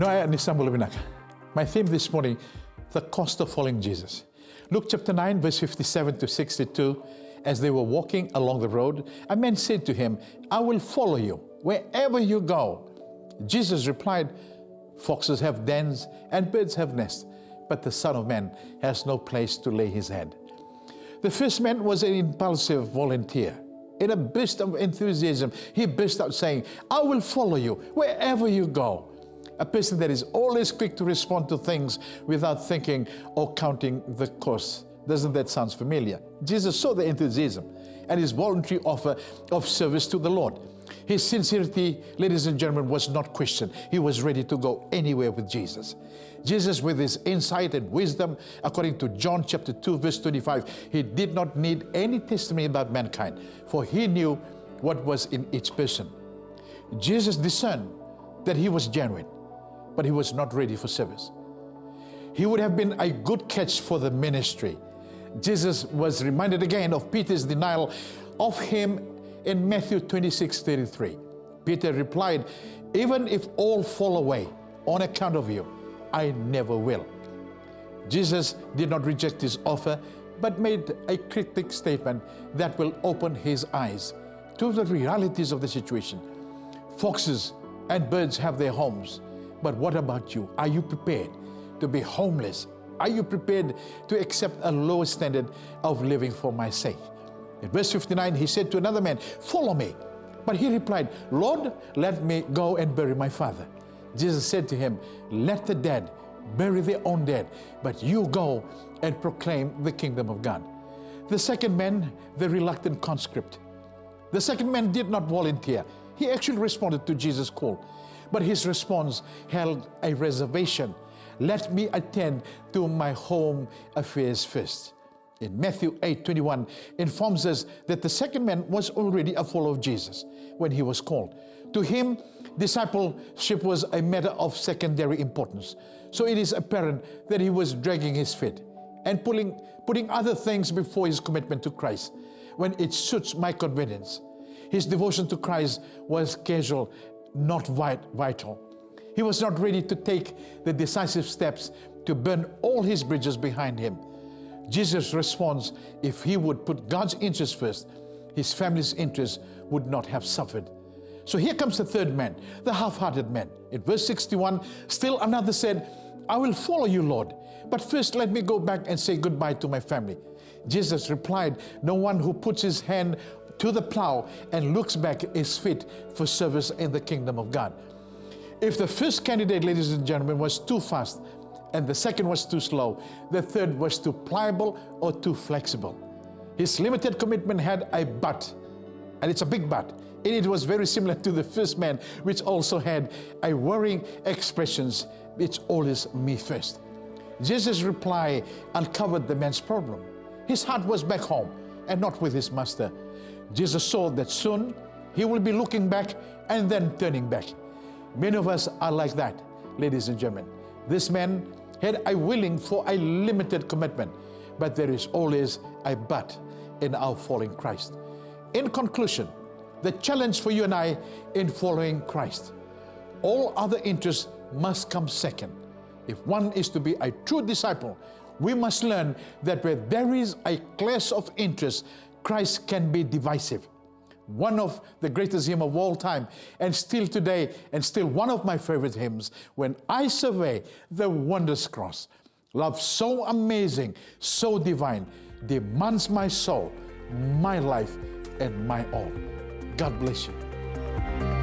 Noa ni sambal binaka. My theme this morning, the cost of following Jesus. Luke chapter 9, verse 57 to 62, as they were walking along the road, a man said to him, I will follow you wherever you go. Jesus replied, foxes have dens and birds have nests, but the Son of Man has no place to lay his head. The first man was an impulsive volunteer. In a burst of enthusiasm, he burst out saying, I will follow you wherever you go. A person that is always quick to respond to things without thinking or counting the cost. Doesn't that sound familiar? Jesus saw the enthusiasm and his voluntary offer of service to the Lord. His sincerity, ladies and gentlemen, was not questioned. He was ready to go anywhere with Jesus. Jesus, with his insight and wisdom, according to John chapter 2, verse 25, he did not need any testimony about mankind, for he knew what was in each person. Jesus discerned that he was genuine, but he was not ready for service. He would have been a good catch for the ministry. Jesus was reminded again of Peter's denial of him in Matthew 26:33. Peter replied, even if all fall away on account of you, I never will. Jesus did not reject his offer, but made a cryptic statement that will open his eyes to the realities of the situation. Foxes and birds have their homes, but what about you? Are you prepared to be homeless? Are you prepared to accept a lower standard of living for my sake? In verse 59, he said to another man, follow me. But he replied, Lord, let me go and bury my father. Jesus said to him, let the dead bury their own dead, but you go and proclaim the kingdom of God. The second man, the reluctant conscript. The second man did not volunteer. He actually responded to Jesus' call, but his response held a reservation. Let me attend to my home affairs first. In Matthew 8:21 informs us that the second man was already a follower of Jesus when he was called. To him, discipleship was a matter of secondary importance. So it is apparent that he was dragging his feet and putting other things before his commitment to Christ when it suits my convenience. His devotion to Christ was casual, not vital. He was not ready to take the decisive steps to burn all his bridges behind him. Jesus' response, if he would put God's interest first, his family's interest would not have suffered. So here comes the third man, the half-hearted man. In verse 61, still another said, I will follow you, Lord, but first let me go back and say goodbye to my family. Jesus replied, no one who puts his hand to the plow and looks back is fit for service in the kingdom of God. If the first candidate, ladies and gentlemen, was too fast and the second was too slow, the third was too pliable or too flexible. His limited commitment had a but, and it's a big but. And it was very similar to the first man, which also had a worrying expressions, it's always me first. Jesus' reply uncovered the man's problem. His heart was back home and not with his master. Jesus saw that soon he will be looking back and then turning back. Many of us are like that, ladies and gentlemen. This man had a willing for a limited commitment, but there is always a but in our following Christ. In conclusion, the challenge for you and I in following Christ, all other interests must come second. If one is to be a true disciple, we must learn that where there is a clash of interests, Christ can be divisive. One of the greatest hymns of all time, and still today, and still one of my favorite hymns, when I survey the wondrous cross, love so amazing, so divine, demands my soul, my life, and my all. God bless you.